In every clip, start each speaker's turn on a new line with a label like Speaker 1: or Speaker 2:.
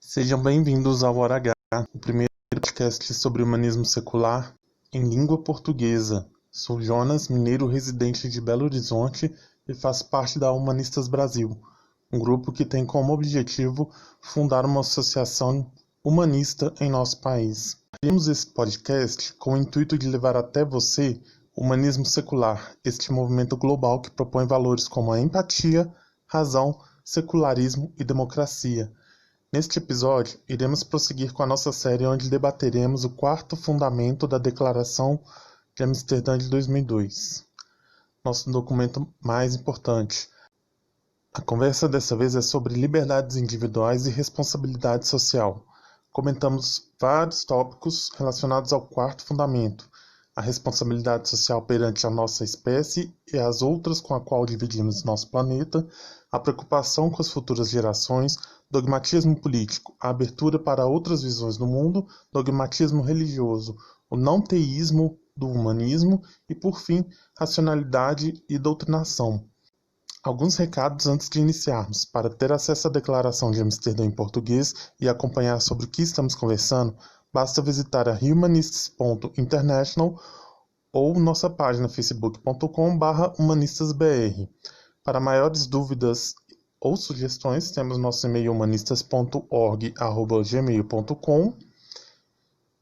Speaker 1: Sejam bem-vindos ao Hora H, o primeiro podcast sobre humanismo secular em língua portuguesa. Sou Jonas, mineiro residente de Belo Horizonte e faço parte da Humanistas Brasil, um grupo que tem como objetivo fundar uma associação humanista em nosso país. Criamos esse podcast com o intuito de levar até você o humanismo secular, este movimento global que propõe valores como a empatia, razão, secularismo e democracia. Neste episódio, iremos prosseguir com a nossa série onde debateremos o quarto fundamento da Declaração de Amsterdã de 2002, nosso documento mais importante. A conversa dessa vez é sobre liberdades individuais e responsabilidade social. Comentamos vários tópicos relacionados ao quarto fundamento, a responsabilidade social perante a nossa espécie e as outras com a qual dividimos nosso planeta, a preocupação com as futuras gerações, dogmatismo político, a abertura para outras visões do mundo, dogmatismo religioso, o não-teísmo do humanismo e, por fim, racionalidade e doutrinação. Alguns recados antes de iniciarmos. Para ter acesso à Declaração de Amsterdã em português e acompanhar sobre o que estamos conversando, basta visitar a humanists.international ou nossa página facebook.com/humanistasbr. Para maiores dúvidas ou sugestões, temos nosso e-mail humanistas.org@gmail.com.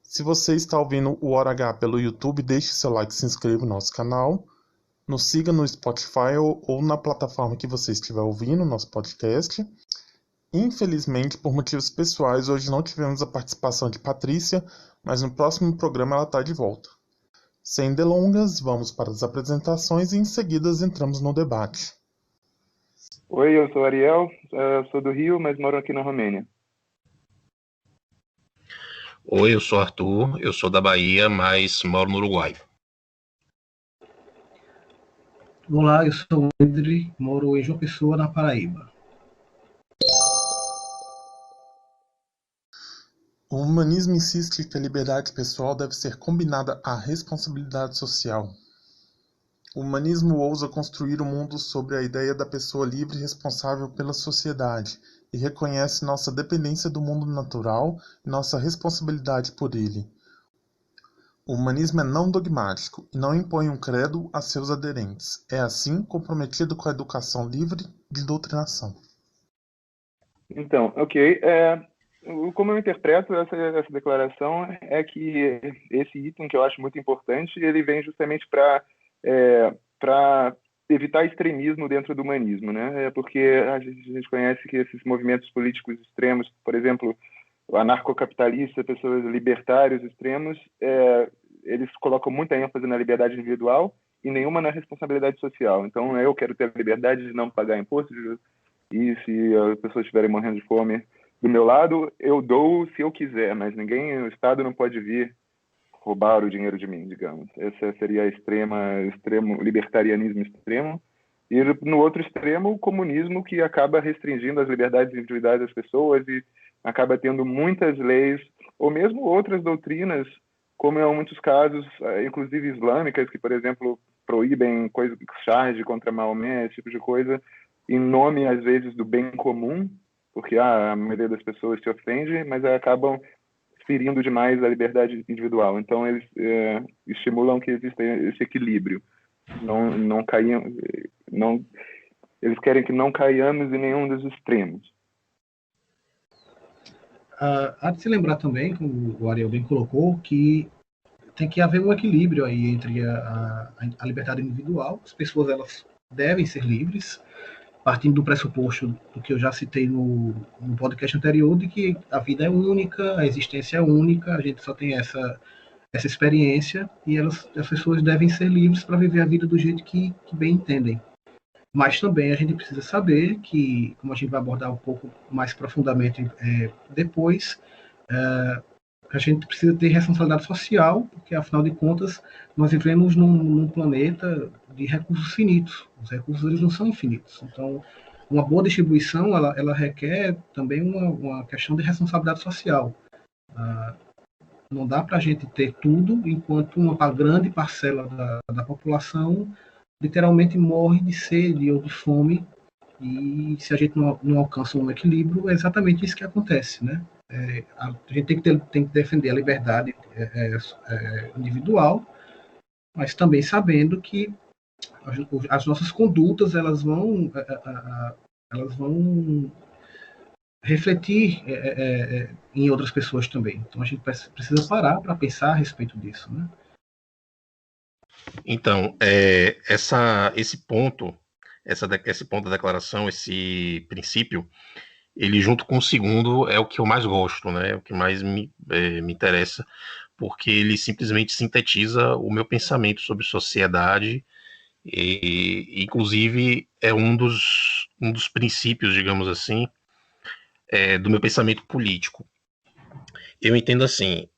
Speaker 1: Se você está ouvindo o Hora H pelo YouTube, deixe seu like e se inscreva no nosso canal. Nos siga no Spotify ou na plataforma que você estiver ouvindo nosso podcast. Infelizmente, por motivos pessoais, hoje não tivemos a participação de Patrícia, mas no próximo programa ela está de volta. Sem delongas, vamos para as apresentações e em seguida entramos no debate.
Speaker 2: Oi, eu sou Ariel, sou do Rio, mas moro aqui na Romênia.
Speaker 3: Oi, eu sou Arthur, eu sou da Bahia, mas moro no Uruguai.
Speaker 4: Olá, eu sou o André, moro em João Pessoa, na Paraíba.
Speaker 1: O humanismo insiste que a liberdade pessoal deve ser combinada à responsabilidade social. O humanismo ousa construir o mundo sobre a ideia da pessoa livre e responsável pela sociedade e reconhece nossa dependência do mundo natural e nossa responsabilidade por ele. O humanismo é não dogmático e não impõe um credo a seus aderentes. É, assim, comprometido com a educação livre de doutrinação.
Speaker 2: Então, ok. Como eu interpreto essa declaração é que esse item, que eu acho muito importante, ele vem justamente para evitar extremismo dentro do humanismo, né? Porque a gente conhece que esses movimentos políticos extremos, por exemplo, anarcocapitalista, pessoas libertários extremos, eles colocam muita ênfase na liberdade individual e nenhuma na responsabilidade social. Então, eu quero ter a liberdade de não pagar imposto, e se as pessoas estiverem morrendo de fome do meu lado, eu dou se eu quiser, mas o Estado não pode vir roubar o dinheiro de mim, digamos. Essa seria extremo libertarianismo extremo. E no outro extremo, o comunismo, que acaba restringindo as liberdades individuais das pessoas e acaba tendo muitas leis, ou mesmo outras doutrinas, como em muitos casos, inclusive islâmicas, que, por exemplo, proíbem charge contra Maomé, esse tipo de coisa, em nome, às vezes, do bem comum, porque a maioria das pessoas se ofende, mas acabam ferindo demais a liberdade individual. Então, eles estimulam que exista esse equilíbrio. Eles querem que não caiamos em nenhum dos extremos.
Speaker 4: Há de se lembrar também, como o Ariel bem colocou, que tem que haver um equilíbrio aí entre a liberdade individual. As pessoas elas devem ser livres, partindo do pressuposto do que eu já citei no podcast anterior, de que a vida é única, a existência é única, a gente só tem essa experiência e as pessoas devem ser livres para viver a vida do jeito que bem entendem. Mas também a gente precisa saber que, como a gente vai abordar um pouco mais profundamente depois, a gente precisa ter responsabilidade social, porque, afinal de contas, nós vivemos num planeta de recursos finitos. Os recursos eles não são infinitos. Então, uma boa distribuição ela requer também uma questão de responsabilidade social. Não dá para a gente ter tudo, enquanto uma grande parcela da população literalmente morre de sede ou de fome E se a gente não alcança um equilíbrio, é exatamente isso que acontece, né? A gente tem que defender a liberdade individual, mas também sabendo que as nossas condutas elas vão refletir em outras pessoas também. Então a gente precisa parar para pensar a respeito disso, né?
Speaker 3: Então, esse ponto da declaração, esse princípio, ele junto com o segundo é o que eu mais gosto, né? É o que mais me interessa, porque ele simplesmente sintetiza o meu pensamento sobre sociedade e inclusive, é um dos princípios, digamos assim, do meu pensamento político. Eu entendo assim,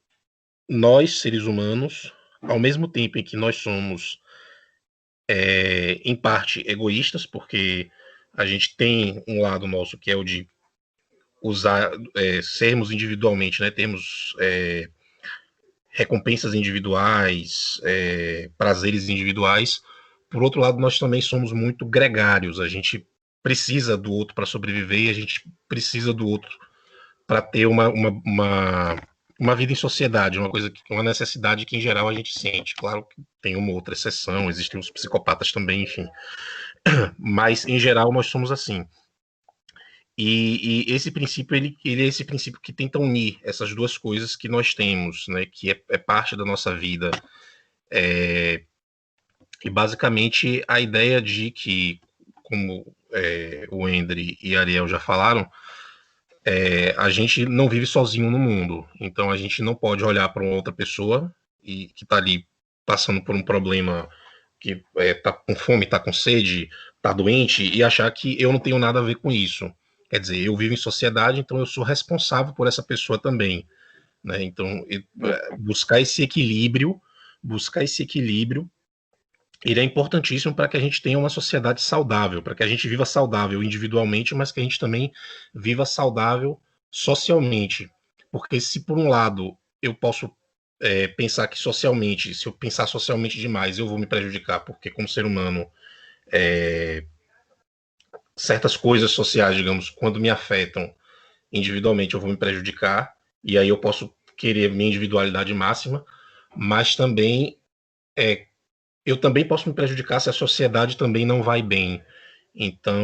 Speaker 3: nós, seres humanos, ao mesmo tempo em que nós somos, em parte, egoístas, porque a gente tem um lado nosso que é o de usar, sermos individualmente, né, termos recompensas individuais, prazeres individuais. Por outro lado, nós também somos muito gregários, a gente precisa do outro para sobreviver e a gente precisa do outro para ter uma vida em sociedade, uma necessidade que em geral a gente sente. Claro que tem uma outra exceção, existem os psicopatas também, enfim. Mas em geral nós somos assim. E esse princípio, ele é esse princípio que tenta unir essas duas coisas que nós temos, né, que é parte da nossa vida. E basicamente a ideia de que, como o Endre e Ariel já falaram, a gente não vive sozinho no mundo. Então a gente não pode olhar para uma outra pessoa e que está ali passando por um problema, que está com fome, está com sede, está doente, e achar que eu não tenho nada a ver com isso. Quer dizer, eu vivo em sociedade, então eu sou responsável por essa pessoa também, né? Então, buscar esse equilíbrio, ele é importantíssimo para que a gente tenha uma sociedade saudável, para que a gente viva saudável individualmente, mas que a gente também viva saudável socialmente. Porque se por um lado eu posso pensar que socialmente, se eu pensar socialmente demais, eu vou me prejudicar, porque como ser humano, certas coisas sociais, digamos, quando me afetam individualmente, eu vou me prejudicar, e aí eu posso querer minha individualidade máxima, mas também eu também posso me prejudicar se a sociedade também não vai bem. Então,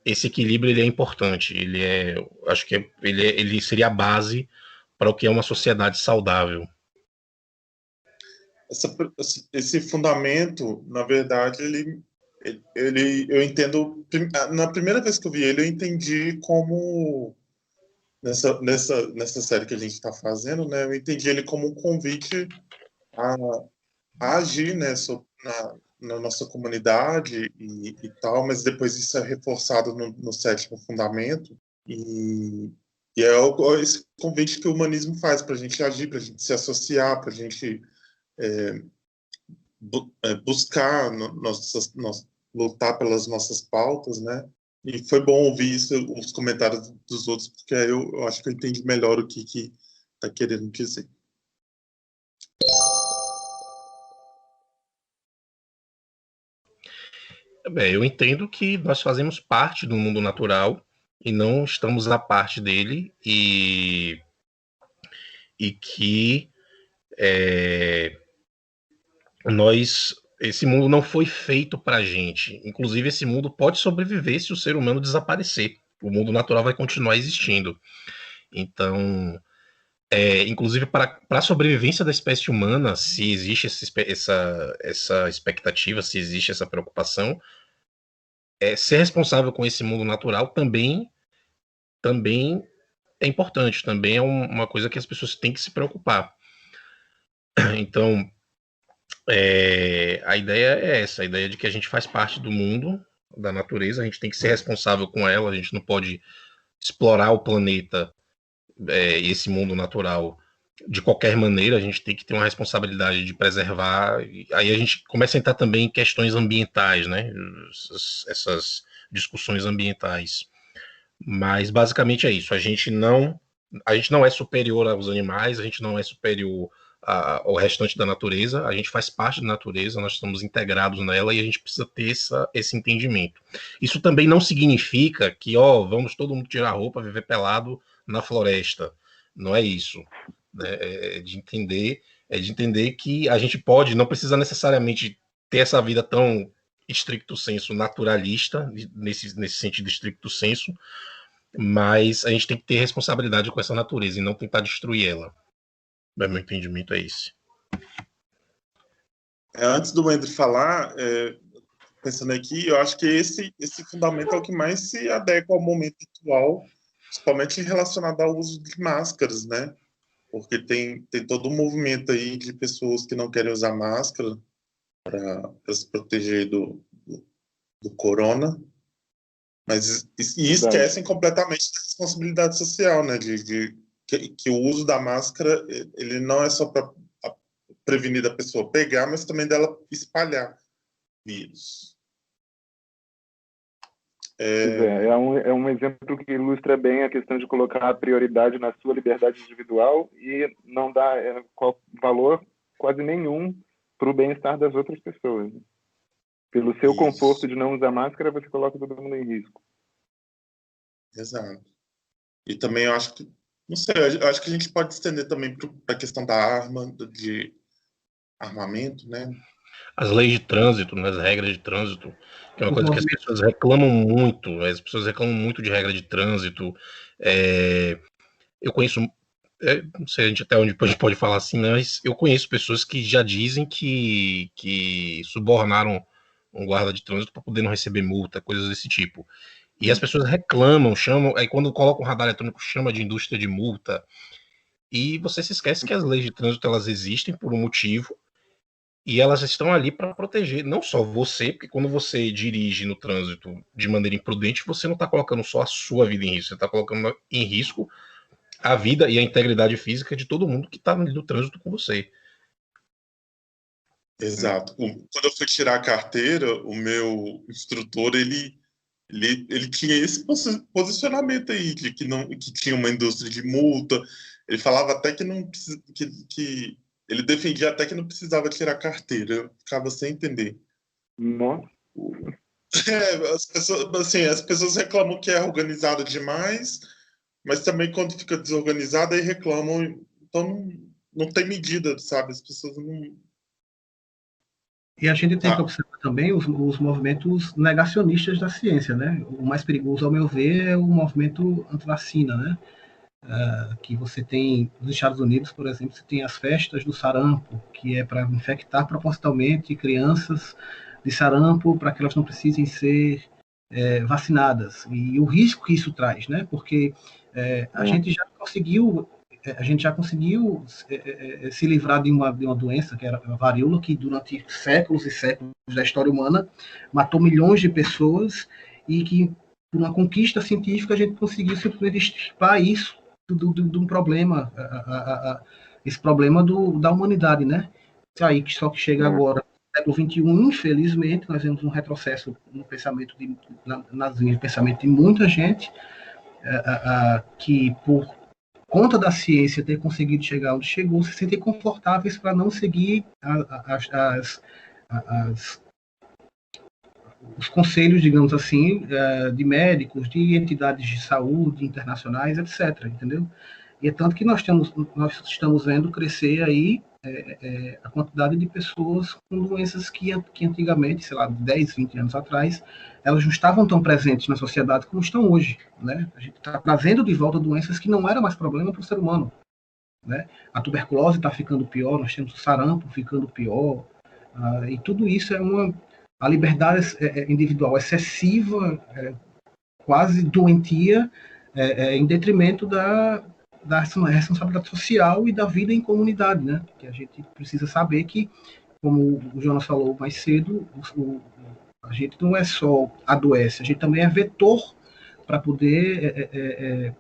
Speaker 3: esse equilíbrio ele é importante. Acho que ele seria a base para o que é uma sociedade saudável.
Speaker 1: Esse fundamento, na verdade, eu entendo. Na primeira vez que eu vi ele, eu entendi como nessa série que a gente está fazendo, né? Eu entendi ele como um convite a agir, né, na nossa comunidade e tal, mas depois isso é reforçado no sétimo fundamento e esse convite que o humanismo faz para a gente agir, para a gente se associar, para a gente buscar lutar pelas nossas pautas, né? E foi bom ouvir isso, os comentários dos outros, porque aí eu acho que eu entendi melhor o que está querendo dizer.
Speaker 3: Eu entendo que nós fazemos parte do mundo natural e não estamos à parte dele, e que esse mundo não foi feito para a gente. Inclusive, esse mundo pode sobreviver se o ser humano desaparecer. O mundo natural vai continuar existindo. Então, inclusive para a sobrevivência da espécie humana, se existe essa expectativa, se existe essa preocupação, ser responsável com esse mundo natural também é importante, também é uma coisa que as pessoas têm que se preocupar. Então, a ideia é essa, a ideia de que a gente faz parte do mundo, da natureza, a gente tem que ser responsável com ela, a gente não pode explorar o planeta, esse mundo natural, de qualquer maneira, a gente tem que ter uma responsabilidade de preservar. Aí a gente começa a entrar também em questões ambientais, né? Essas discussões ambientais. Mas basicamente é isso. A gente não é superior aos animais, a gente não é superior o restante da natureza, a gente faz parte da natureza, nós estamos integrados nela e a gente precisa ter esse entendimento. Isso também não significa que, vamos todo mundo tirar a roupa, viver pelado na floresta. Não é isso. Né? É de entender que a gente pode, não precisa necessariamente ter essa vida tão estricto senso naturalista, nesse sentido estricto senso, mas a gente tem que ter responsabilidade com essa natureza e não tentar destruir ela. Meu entendimento é esse.
Speaker 1: Antes do André falar, pensando aqui, eu acho que esse fundamento é o que mais se adequa ao momento atual, principalmente relacionado ao uso de máscaras, né? Porque tem todo um movimento aí de pessoas que não querem usar máscara para se proteger do corona, mas e esquecem completamente da responsabilidade social, né? Que o uso da máscara ele não é só para prevenir da pessoa pegar, mas também dela espalhar vírus.
Speaker 2: É um exemplo que ilustra bem a questão de colocar a prioridade na sua liberdade individual e não dar valor quase nenhum para o bem-estar das outras pessoas. Pelo seu conforto de não usar máscara, você coloca todo mundo em risco.
Speaker 1: Exato. E também eu acho que, não sei, eu acho que a gente pode estender também para a questão da arma, de armamento, né?
Speaker 3: As leis de trânsito, né, as regras de trânsito, que é uma coisa que as pessoas reclamam muito. As pessoas reclamam muito de regra de trânsito. Eu conheço, não sei a gente até onde a gente pode falar assim, né, mas eu conheço pessoas que já dizem que subornaram um guarda de trânsito para poder não receber multa, coisas desse tipo. E as pessoas reclamam, chamam, aí quando colocam um radar eletrônico, chama de indústria de multa. E você se esquece que as leis de trânsito elas existem por um motivo e elas estão ali para proteger não só você, porque quando você dirige no trânsito de maneira imprudente, você não está colocando só a sua vida em risco, você está colocando em risco a vida e a integridade física de todo mundo que está no trânsito com você.
Speaker 1: Exato. Quando eu fui tirar a carteira, o meu instrutor, ele tinha esse posicionamento aí, de que tinha uma indústria de multa. Ele falava até que não que ele defendia até que não precisava tirar a carteira. Eu ficava sem entender.
Speaker 2: Nossa.
Speaker 1: As pessoas reclamam que é organizada demais, mas também quando fica desorganizada aí reclamam. Então não tem medida, sabe? As pessoas não.
Speaker 4: E a gente tem que observar também os movimentos negacionistas da ciência, né? O mais perigoso, ao meu ver, é o movimento anti-vacina, né? Que você tem, nos Estados Unidos, por exemplo, você tem as festas do sarampo, que é para infectar propositalmente crianças de sarampo para que elas não precisem ser vacinadas. E o risco que isso traz, né? Porque a gente já conseguiu se livrar de uma doença, que era a varíola, que durante séculos e séculos da história humana matou milhões de pessoas e que, por uma conquista científica, a gente conseguiu simplesmente extirpar isso de um problema, esse problema da humanidade, né? Aí, só que chega agora, no século XXI, infelizmente, nós vemos um retrocesso no pensamento nas linhas de pensamento de muita gente, que por conta da ciência ter conseguido chegar onde chegou, se sentem confortáveis para não seguir os conselhos, digamos assim, de médicos, de entidades de saúde internacionais, etc. Entendeu? E é tanto que nós estamos vendo crescer aí a quantidade de pessoas com doenças que antigamente, sei lá, 10, 20 anos atrás, elas não estavam tão presentes na sociedade como estão hoje. Né? A gente está trazendo de volta doenças que não eram mais problema para o ser humano. Né? A tuberculose está ficando pior, nós temos o sarampo ficando pior, e tudo isso é a liberdade individual excessiva, quase doentia, em detrimento da responsabilidade social e da vida em comunidade, né? Que a gente precisa saber que, como o Jonas falou mais cedo, a gente não é só adoece, a gente também é vetor para poder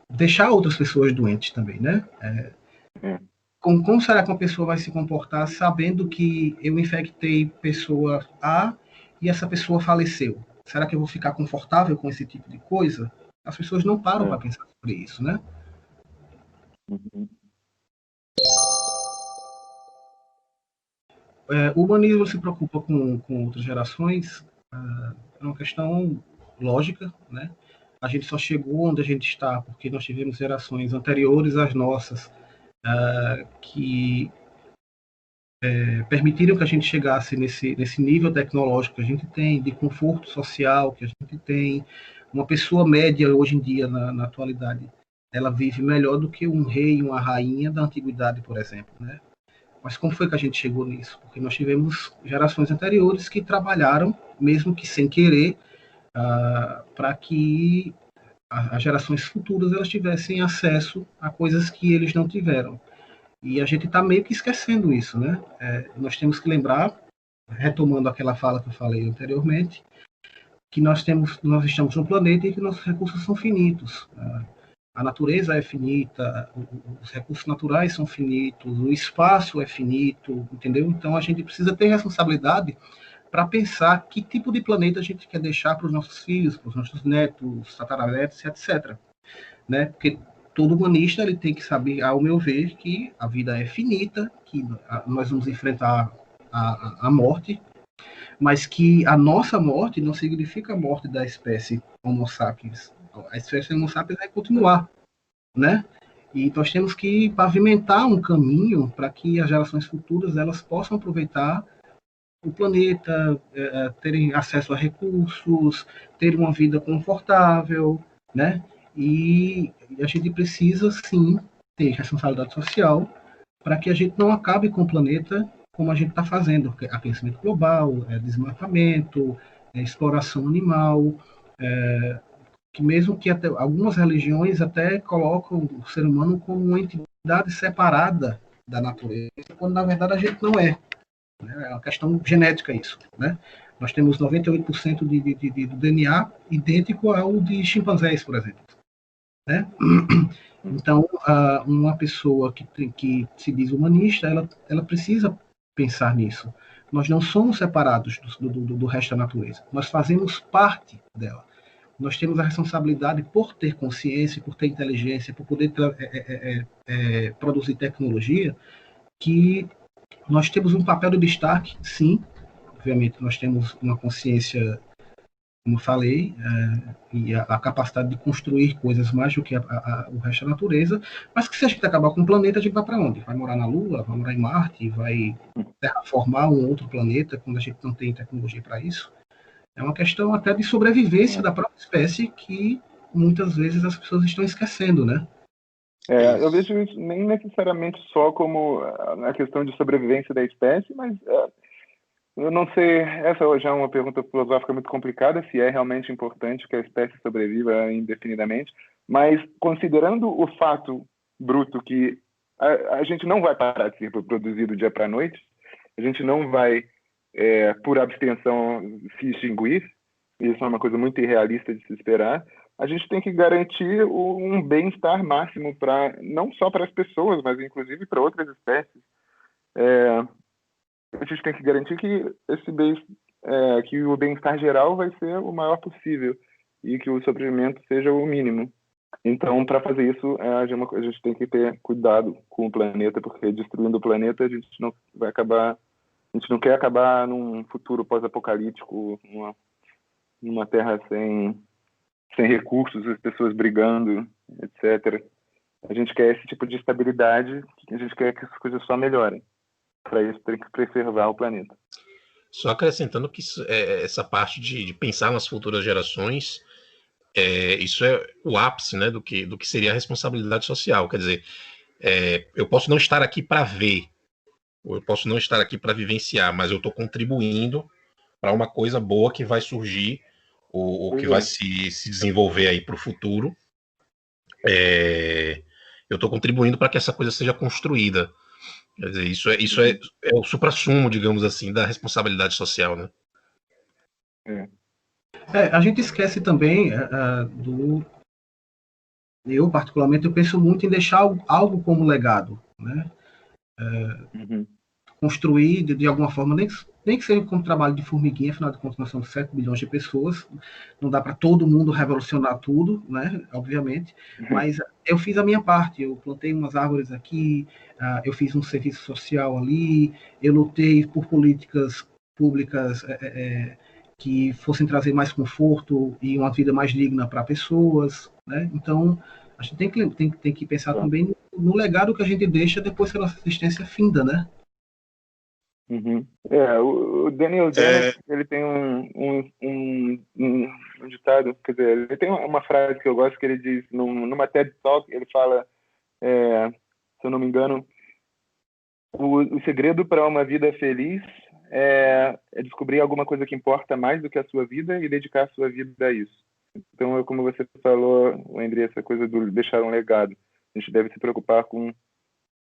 Speaker 4: deixar outras pessoas doentes também, né? Como será que uma pessoa vai se comportar sabendo que eu infectei pessoa A e essa pessoa faleceu? Será que eu vou ficar confortável com esse tipo de coisa? As pessoas não param para pensar sobre isso, né? O humanismo se preocupa com outras gerações, é uma questão lógica, né? A gente só chegou onde a gente está porque nós tivemos gerações anteriores às nossas que permitiram que a gente chegasse nesse nível tecnológico que a gente tem, de conforto social que a gente tem. Uma pessoa média hoje em dia, na atualidade, ela vive melhor do que um rei, uma rainha da antiguidade, por exemplo, né? Mas como foi que a gente chegou nisso? Porque nós tivemos gerações anteriores que trabalharam, mesmo que sem querer, para que as gerações futuras elas tivessem acesso a coisas que eles não tiveram. E a gente está meio que esquecendo isso, né? Nós temos que lembrar, retomando aquela fala que eu falei anteriormente, que nós estamos num planeta e que nossos recursos são finitos. A natureza é finita, os recursos naturais são finitos, o espaço é finito, entendeu? Então a gente precisa ter responsabilidade para pensar que tipo de planeta a gente quer deixar para os nossos filhos, para os nossos netos, tataranetos, etc. Né? Porque todo humanista ele tem que saber, ao meu ver, que a vida é finita, que nós vamos enfrentar a morte, mas que a nossa morte não significa a morte da espécie Homo sapiens. A espécie Homo sapiens vai continuar, né? E nós temos que pavimentar um caminho para que as gerações futuras elas possam aproveitar o planeta, terem acesso a recursos, terem uma vida confortável, né? E a gente precisa, sim, ter responsabilidade social para que a gente não acabe com o planeta como a gente está fazendo. Aquecimento global, desmatamento, exploração animal, que mesmo que até, algumas religiões até colocam o ser humano como uma entidade separada da natureza, quando na verdade a gente não é. É uma questão genética isso, né? Nós temos 98% do DNA idêntico ao de chimpanzés, por exemplo, né? Então, uma pessoa que se diz humanista, ela precisa pensar nisso. Nós não somos separados do resto da natureza. Nós fazemos parte dela. Nós temos a responsabilidade por ter consciência, por ter inteligência, por poder produzir tecnologia, que nós temos um papel de destaque, sim. Obviamente, nós temos uma consciência, como eu falei, e a capacidade de construir coisas mais do que o resto da natureza, mas que se a gente acabar com o planeta, a gente vai para onde? Vai morar na Lua? Vai morar em Marte? Vai terraformar um outro planeta quando a gente não tem tecnologia para isso? É uma questão até de sobrevivência da própria espécie que muitas vezes as pessoas estão esquecendo, né?
Speaker 2: Eu vejo isso nem necessariamente só como a questão de sobrevivência da espécie, mas eu não sei, essa já é uma pergunta filosófica muito complicada, se é realmente importante que a espécie sobreviva indefinidamente, mas considerando o fato bruto que a gente não vai parar de ser produzido do dia para a noite, a gente não vai, por abstenção, se extinguir, isso é uma coisa muito irrealista de se esperar. A gente tem que garantir um bem-estar máximo não só para as pessoas, mas inclusive para outras espécies. A gente tem que garantir que que o bem-estar geral vai ser o maior possível e que o sofrimento seja o mínimo. Então, para fazer isso, a gente tem que ter cuidado com o planeta, porque destruindo o planeta a gente não vai acabar, a gente não quer acabar num futuro pós-apocalíptico, numa terra sem recursos, as pessoas brigando, etc. A gente quer esse tipo de estabilidade, a gente quer que as coisas só melhorem. Para isso tem que preservar o planeta.
Speaker 3: Só acrescentando que essa parte de pensar nas futuras gerações, isso é o ápice, né, do que seria a responsabilidade social. Quer dizer, eu posso não estar aqui para ver, ou eu posso não estar aqui para vivenciar, mas eu estou contribuindo para uma coisa boa que vai surgir, ou que vai se desenvolver aí para o futuro. Eu estou contribuindo para que essa coisa seja construída. Quer dizer, isso é o suprassumo, digamos assim, da responsabilidade social, né?
Speaker 4: A gente esquece também eu, particularmente, eu penso muito em deixar algo como legado, né? Construir, de alguma forma, nem tem que ser como trabalho de formiguinha, afinal de contas nós somos 7 bilhões de pessoas, não dá para todo mundo revolucionar tudo, né, obviamente, mas eu fiz a minha parte, eu plantei umas árvores aqui, eu fiz um serviço social ali, eu lutei por políticas públicas que fossem trazer mais conforto e uma vida mais digna para pessoas, né? Então, a gente tem que pensar também no legado que a gente deixa depois que a nossa existência finda, né?
Speaker 2: Uhum. O Daniel Dennett, ele tem um ditado, quer dizer, ele tem uma frase que eu gosto que ele diz, numa TED Talk, ele fala, se eu não me engano, o segredo para uma vida feliz é descobrir alguma coisa que importa mais do que a sua vida e dedicar a sua vida a isso. Então, como você falou, André, essa coisa do deixar um legado. A gente deve se preocupar com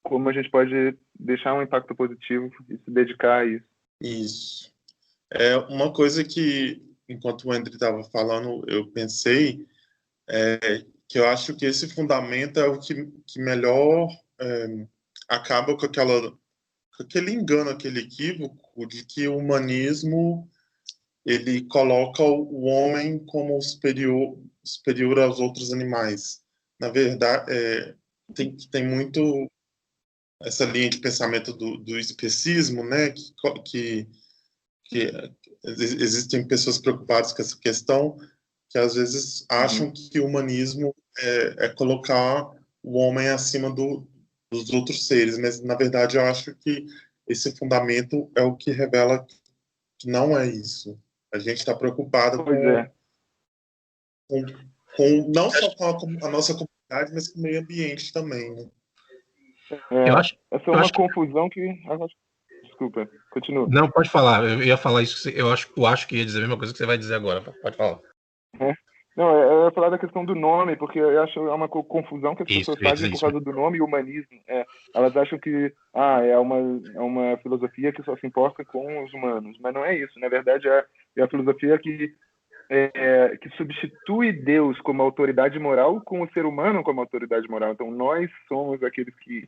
Speaker 2: como a gente pode deixar um impacto positivo e se dedicar a isso.
Speaker 1: Isso. É uma coisa que, enquanto o André estava falando, eu pensei que eu acho que esse fundamento é o que melhor acaba com aquele engano, aquele equívoco de que o humanismo ele coloca o homem como superior aos outros animais. Na verdade, tem muito essa linha de pensamento do especismo, né? Que existem pessoas preocupadas com essa questão que às vezes acham que o humanismo é colocar o homem acima dos outros seres, mas na verdade eu acho que esse fundamento é o que revela que não é isso. A gente está preocupado com não só com a nossa comunidade, mas com o meio ambiente também, né?
Speaker 2: Essa é uma confusão que... Desculpa, continua.
Speaker 3: Não, pode falar. Eu ia falar isso. Eu acho que ia dizer a mesma coisa que você vai dizer agora. Pode falar.
Speaker 2: Não, eu ia falar da questão do nome, porque eu acho que é uma confusão que as pessoas fazem por causa do nome humanismo. Elas acham que é uma filosofia que só se importa com os humanos, mas não é isso. Na verdade, é a filosofia que substitui Deus como autoridade moral com o ser humano como autoridade moral. Então, nós somos aqueles que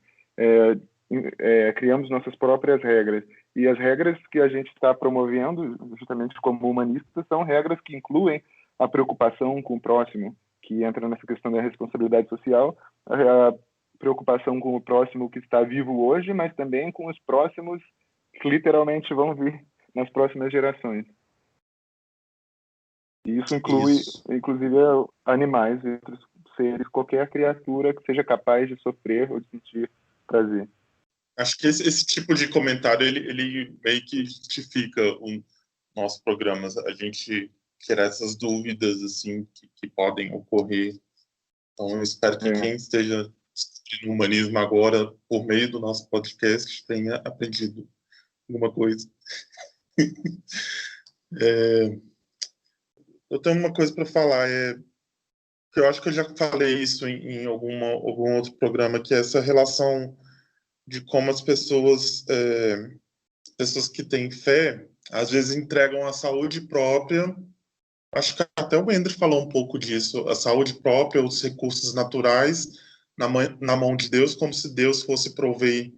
Speaker 2: criamos nossas próprias regras. E as regras que a gente está promovendo, justamente como humanistas, são regras que incluem a preocupação com o próximo, que entra nessa questão da responsabilidade social, a preocupação com o próximo que está vivo hoje, mas também com os próximos que literalmente vão vir nas próximas gerações. E isso inclui, inclusive, animais e outros seres, qualquer criatura que seja capaz de sofrer ou de sentir prazer.
Speaker 1: Acho que esse tipo de comentário, ele meio que justifica o nosso programa. A gente tirar essas dúvidas, assim, que podem ocorrer. Então, eu espero que quem esteja no humanismo agora, por meio do nosso podcast, tenha aprendido alguma coisa. Eu tenho uma coisa para falar, que eu acho que eu já falei isso em algum outro programa, que é essa relação de como as pessoas que têm fé, às vezes entregam a saúde própria. Acho que até o Ender falou um pouco disso, a saúde própria, os recursos naturais na mão de Deus, como se Deus fosse prover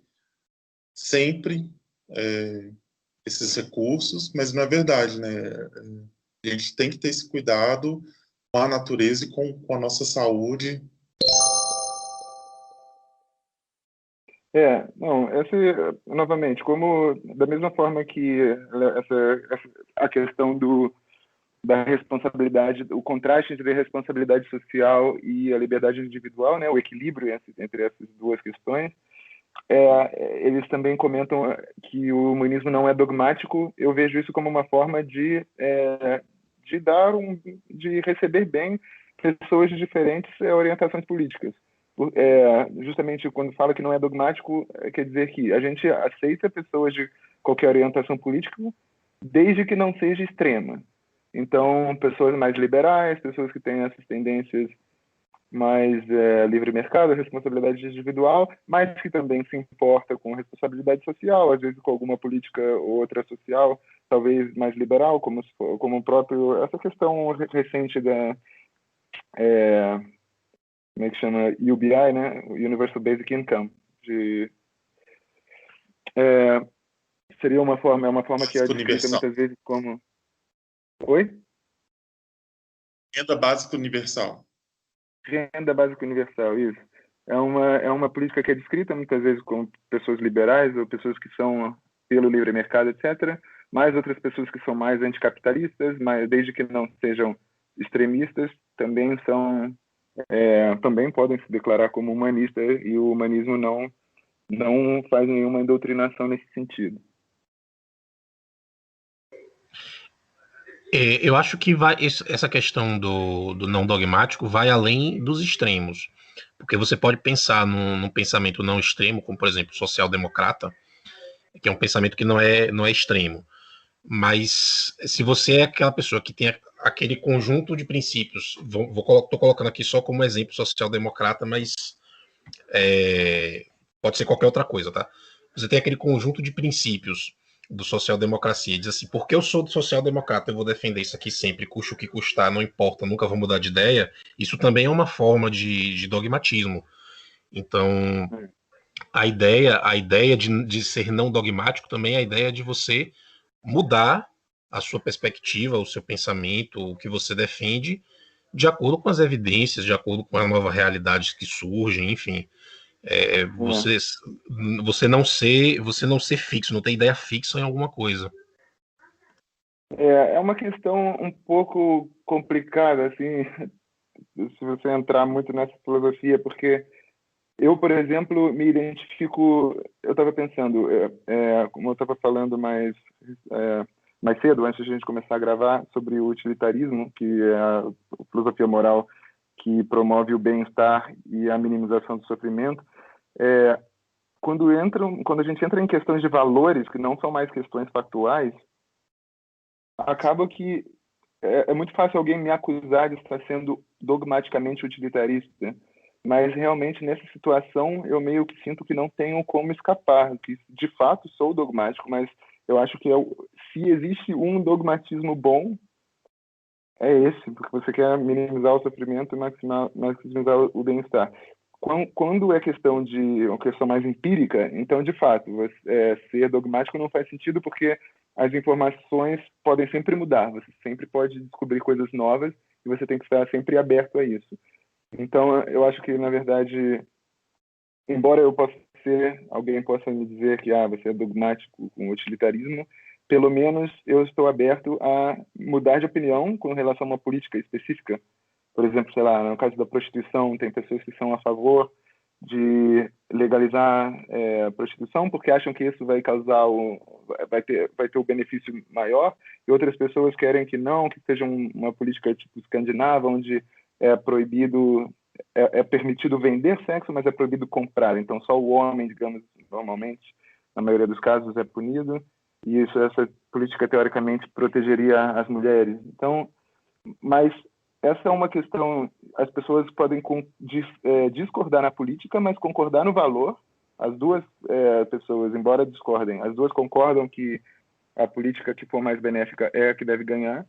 Speaker 1: sempre esses recursos, mas não é verdade, né? A gente tem que ter esse cuidado com a natureza e com a nossa saúde.
Speaker 2: Novamente, como da mesma forma que a questão da responsabilidade, o contraste entre a responsabilidade social e a liberdade individual, né, o equilíbrio entre essas duas questões, eles também comentam que o humanismo não é dogmático. Eu vejo isso como uma forma de receber bem pessoas de diferentes orientações políticas. Justamente quando fala que não é dogmático, quer dizer que a gente aceita pessoas de qualquer orientação política desde que não seja extrema. Então, pessoas mais liberais, pessoas que têm essas tendências mais livre mercado, responsabilidade individual, mas que também se importa com responsabilidade social, às vezes com alguma política ou outra social, talvez mais liberal, como o próprio, essa questão recente da como é que chama, UBI, né, Universal Basic Income, seria uma forma que é
Speaker 1: Básico
Speaker 2: descrita
Speaker 1: universal.
Speaker 2: muitas vezes como... Oi?
Speaker 1: Renda básica universal.
Speaker 2: Renda básica universal, isso. É uma política que é descrita muitas vezes como pessoas liberais ou pessoas que são pelo livre mercado, etc. Mas outras pessoas que são mais anticapitalistas, mas desde que não sejam extremistas, também podem se declarar como humanista, e o humanismo não faz nenhuma doutrinação nesse sentido.
Speaker 3: Eu acho que essa questão do não dogmático vai além dos extremos. Porque você pode pensar num pensamento não extremo, como, por exemplo, social-democrata, que é um pensamento que não é extremo. Mas se você é aquela pessoa que tem aquele conjunto de princípios, tô colocando aqui só como exemplo social-democrata, mas pode ser qualquer outra coisa, tá? Você tem aquele conjunto de princípios do social-democracia e diz assim, porque eu sou do social-democrata, eu vou defender isso aqui sempre, custe o que custar, não importa, nunca vou mudar de ideia. Isso também é uma forma de dogmatismo. Então, a ideia de ser não dogmático também é a ideia de você mudar a sua perspectiva, o seu pensamento, o que você defende, de acordo com as evidências, de acordo com as novas realidades que surgem, enfim. É, você, você não ser fixo, não ter ideia fixa em alguma coisa.
Speaker 2: É uma questão um pouco complicada, assim, se você entrar muito nessa filosofia, porque eu, por exemplo, me identifico. Eu estava pensando, como eu estava falando mais cedo, antes de a gente começar a gravar, sobre o utilitarismo, que é a filosofia moral que promove o bem-estar e a minimização do sofrimento. Quando a gente entra em questões de valores, que não são mais questões factuais, acaba que é muito fácil alguém me acusar de estar sendo dogmaticamente utilitarista, mas realmente nessa situação eu meio que sinto que não tenho como escapar, que de fato sou dogmático, mas eu acho que se existe um dogmatismo bom, é esse, porque você quer minimizar o sofrimento e maximizar o bem-estar. Quando é questão de uma questão mais empírica, então, de fato, ser dogmático não faz sentido, porque as informações podem sempre mudar, você sempre pode descobrir coisas novas e você tem que estar sempre aberto a isso. Então, eu acho que, na verdade, embora alguém possa me dizer que você é dogmático com utilitarismo, pelo menos eu estou aberto a mudar de opinião com relação a uma política específica. Por exemplo, sei lá, no caso da prostituição, tem pessoas que são a favor de legalizar a prostituição porque acham que isso vai causar vai ter o benefício maior, e outras pessoas querem que não, que seja uma política tipo escandinava, onde é proibido, é permitido vender sexo, mas é proibido comprar. Então só o homem, digamos, normalmente, na maioria dos casos, é punido, e essa política teoricamente protegeria as mulheres. Então, mas essa é uma questão, as pessoas podem discordar na política, mas concordar no valor. As duas pessoas, embora discordem, as duas concordam que a política que for mais benéfica é a que deve ganhar.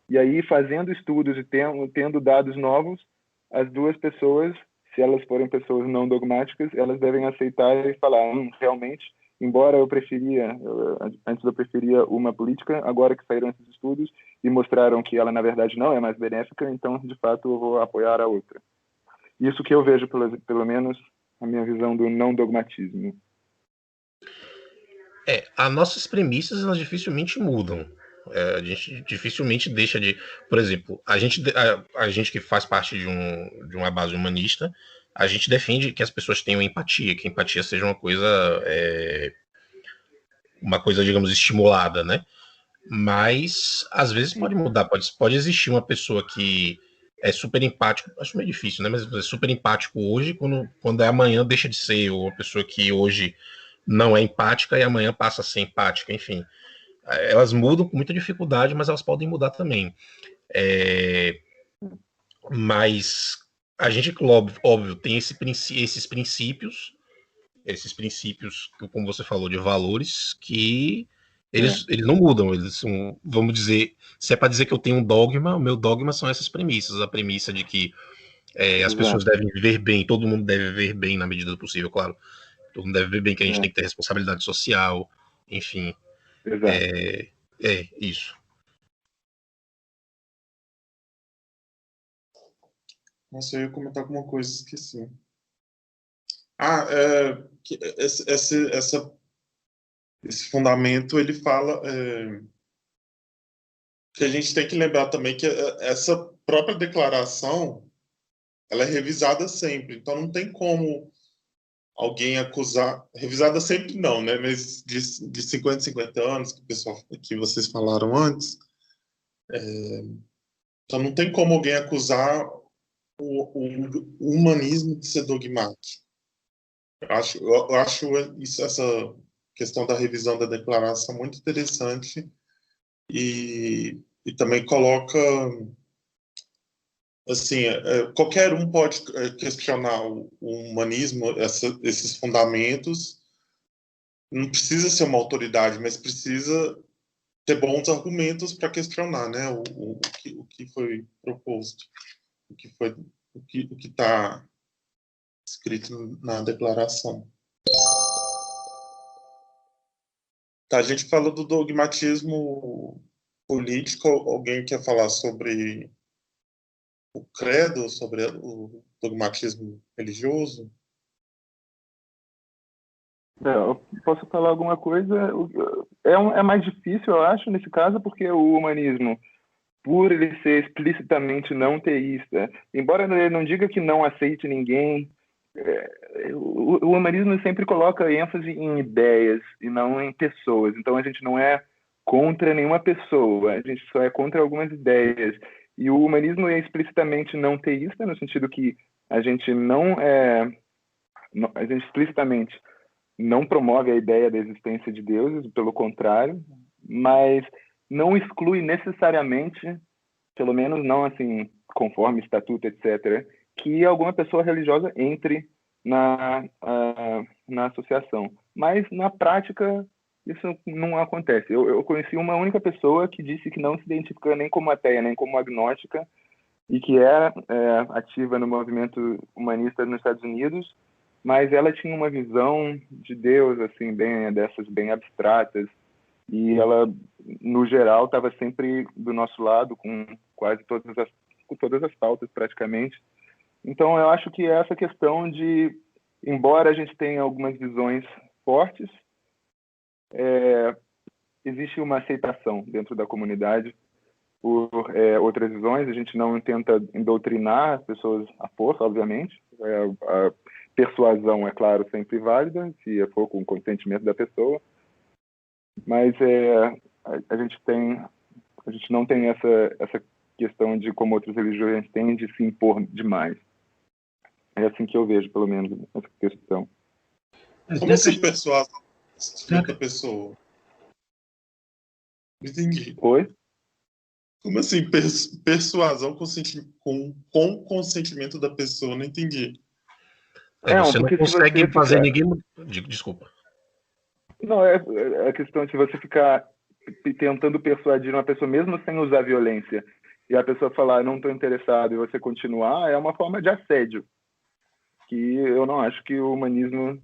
Speaker 2: E aí, fazendo estudos e tendo dados novos, as duas pessoas, se elas forem pessoas não dogmáticas, elas devem aceitar e falar, realmente, embora antes eu preferia uma política, agora que saíram esses estudos e mostraram que ela, na verdade, não é mais benéfica, então, de fato, eu vou apoiar a outra. Isso que eu vejo, pelo menos, a minha visão do não dogmatismo.
Speaker 3: As nossas premissas, elas dificilmente mudam. A gente dificilmente deixa de... Por exemplo, a gente que faz parte de uma base humanista, a gente defende que as pessoas tenham empatia, que a empatia seja uma coisa, digamos, estimulada, né? Mas, às vezes, pode mudar. Pode existir uma pessoa que é super empático, acho meio difícil, né? Mas é super empático hoje, quando amanhã deixa de ser, ou uma pessoa que hoje não é empática e amanhã passa a ser empática, enfim. Elas mudam com muita dificuldade, mas elas podem mudar também. Mas a gente, óbvio, tem esses princípios, como você falou, de valores, que eles não mudam. Eles são, vamos dizer, se é para dizer que eu tenho um dogma, o meu dogma são essas premissas. A premissa de que as pessoas devem viver bem, todo mundo deve viver bem na medida do possível, claro. Todo mundo deve viver bem, que a gente tem que ter responsabilidade social, enfim.
Speaker 2: Exato.
Speaker 3: Isso.
Speaker 1: Nossa, eu ia comentar alguma coisa, esqueci. Esse fundamento, ele fala que a gente tem que lembrar também que essa própria declaração, ela é revisada sempre. Então, não tem como alguém acusar... Revisada sempre não, né? Mas de 50 em 50 anos, que vocês falaram antes. Então, não tem como alguém acusar o humanismo de ser dogmático. Eu acho essa questão da revisão da declaração muito interessante e também coloca, assim, qualquer um pode questionar o humanismo, esses fundamentos. Não precisa ser uma autoridade, mas precisa ter bons argumentos para questionar, né, o que foi proposto, o que está escrito na declaração. Tá, a gente falou do dogmatismo político. Alguém quer falar sobre o credo, sobre o dogmatismo religioso?
Speaker 2: Eu posso falar alguma coisa? É mais difícil, eu acho, nesse caso, porque o humanismo, por ele ser explicitamente não teísta, embora ele não diga que não aceite ninguém, o humanismo sempre coloca ênfase em ideias e não em pessoas. Então a gente não é contra nenhuma pessoa, a gente só é contra algumas ideias. E o humanismo é explicitamente não teísta, no sentido que a gente a gente explicitamente não promove a ideia da existência de deuses, pelo contrário, mas não exclui necessariamente, pelo menos não assim, conforme estatuto, etc., que alguma pessoa religiosa entre na associação. Mas, na prática, isso não acontece. Eu conheci uma única pessoa que disse que não se identifica nem como ateia, nem como agnóstica, e que é ativa no movimento humanista nos Estados Unidos, mas ela tinha uma visão de Deus assim dessas bem abstratas, e ela no geral estava sempre do nosso lado com todas as pautas praticamente. Então eu acho que essa questão de, embora a gente tenha algumas visões fortes, existe uma aceitação dentro da comunidade por outras visões. A gente não tenta doutrinar as pessoas à força, obviamente. A persuasão, é claro, sempre válida, se for com o consentimento da pessoa. Mas a gente não tem essa questão de, como outras religiões têm, de se impor demais. É assim que eu vejo, pelo menos, essa questão.
Speaker 1: Como assim persuasão da pessoa? Não entendi.
Speaker 2: Oi?
Speaker 1: Como assim persuasão com consentimento da pessoa? Não entendi.
Speaker 3: Você não
Speaker 2: porque
Speaker 3: consegue
Speaker 2: se
Speaker 3: fazer
Speaker 2: ficar...
Speaker 3: ninguém... Desculpa.
Speaker 2: Não, a questão de você ficar tentando persuadir uma pessoa, mesmo sem usar violência, e a pessoa falar, não estou interessado, e você continuar, é uma forma de assédio, que eu não acho que o humanismo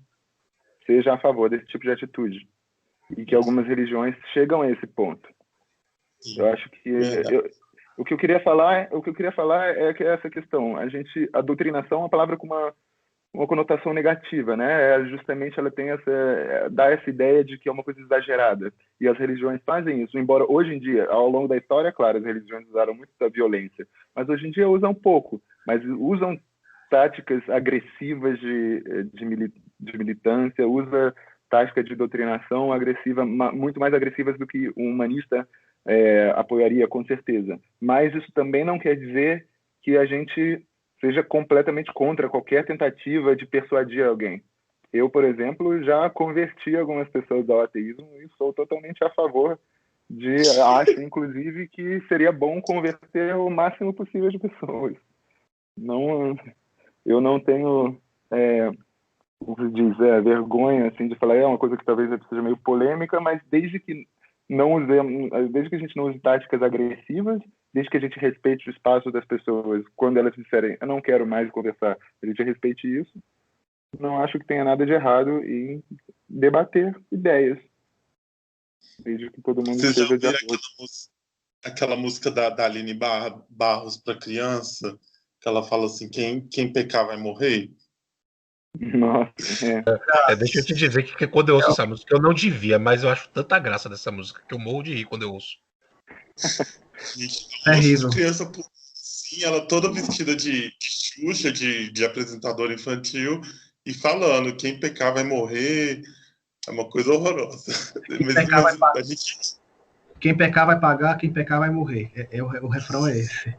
Speaker 2: seja a favor desse tipo de atitude, e que algumas religiões chegam a esse ponto. Eu acho que o que eu queria falar é que essa questão, a doutrinação é uma palavra com uma conotação negativa, né? Justamente ela tem dá essa ideia de que é uma coisa exagerada, e as religiões fazem isso, embora hoje em dia, ao longo da história, claro, as religiões usaram muito da violência, mas hoje em dia usam pouco, mas usam táticas agressivas de militância, usa tática de doutrinação agressiva, muito mais agressivas do que um humanista apoiaria, com certeza. Mas isso também não quer dizer que a gente seja completamente contra qualquer tentativa de persuadir alguém. Eu, por exemplo, já converti algumas pessoas ao ateísmo e sou totalmente a favor acho, inclusive, que seria bom converter o máximo possível de pessoas. Eu não tenho, como se diz, vergonha assim, de falar, é uma coisa que talvez seja meio polêmica, mas desde que a gente não use táticas agressivas, desde que a gente respeite o espaço das pessoas, quando elas disserem, eu não quero mais conversar, a gente respeite isso, não acho que tenha nada de errado em debater ideias. desde que todo mundo
Speaker 1: Vocês já
Speaker 2: esteja de
Speaker 1: ouviram
Speaker 2: acordo.
Speaker 1: aquela música da Aline Barros para criança, que ela fala assim, quem pecar vai morrer?
Speaker 2: Nossa,
Speaker 3: Deixa eu te dizer que quando eu ouço essa música, eu não devia, mas eu acho tanta graça dessa música que eu morro de rir quando eu ouço.
Speaker 1: Gente,
Speaker 4: Terrível.
Speaker 1: de criança, sim, ela toda vestida de Xuxa, de apresentadora infantil, e falando, quem pecar vai morrer, é uma coisa horrorosa.
Speaker 4: Quem pecar vai pagar, quem pecar vai morrer. O refrão é esse.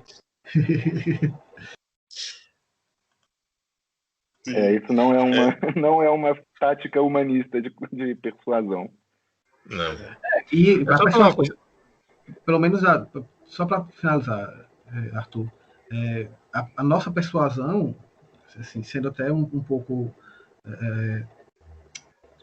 Speaker 2: isso não é uma, não é uma tática humanista de persuasão.
Speaker 3: Não.
Speaker 4: E
Speaker 3: Eu só falar uma coisa.
Speaker 4: pelo menos, só para finalizar, Arthur, a nossa persuasão, assim, sendo até um pouco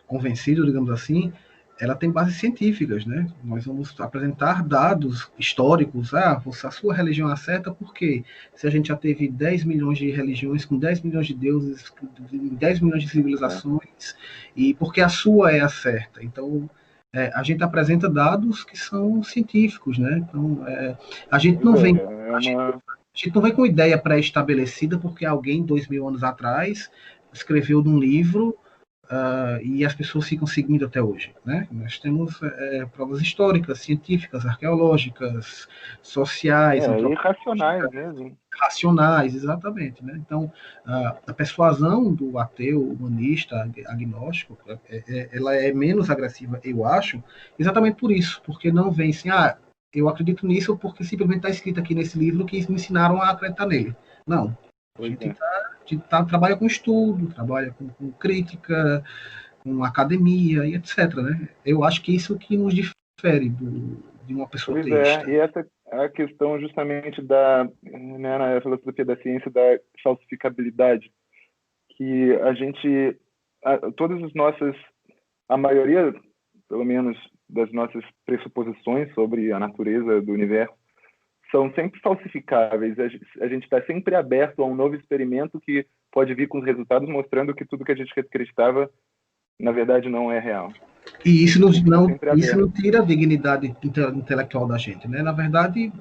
Speaker 4: convencido, digamos assim, ela tem bases científicas, né? Nós vamos apresentar dados históricos. A sua religião é certa porque se a gente já teve 10 milhões de religiões com 10 milhões de deuses, 10 milhões de civilizações, e porque a sua é a certa. Então, a gente apresenta dados que são científicos, né? Então, a gente não vem... A gente não vem com ideia pré-estabelecida porque alguém, 2.000 anos atrás, escreveu num livro e as pessoas ficam seguindo até hoje, né? Nós temos provas históricas, científicas, arqueológicas, sociais,
Speaker 2: e racionais mesmo.
Speaker 4: Racionais, exatamente, né? Então, a persuasão do ateu, humanista, agnóstico, ela é menos agressiva, eu acho, exatamente por isso, porque não vem assim, eu acredito nisso porque simplesmente está escrito aqui nesse livro que me ensinaram a acreditar nele. Não. A gente trabalha com estudo, trabalha com crítica, com academia e etc. Né? Eu acho que isso que nos difere de uma pessoa teísta.
Speaker 2: E essa é a questão justamente na filosofia da ciência da falsificabilidade, que a maioria, pelo menos, das nossas pressuposições sobre a natureza do universo são sempre falsificáveis. A gente está sempre aberto a um novo experimento que pode vir com os resultados mostrando que tudo que a gente acreditava, na verdade, não é real.
Speaker 4: E isso não tira a dignidade intelectual da gente, né? Na verdade,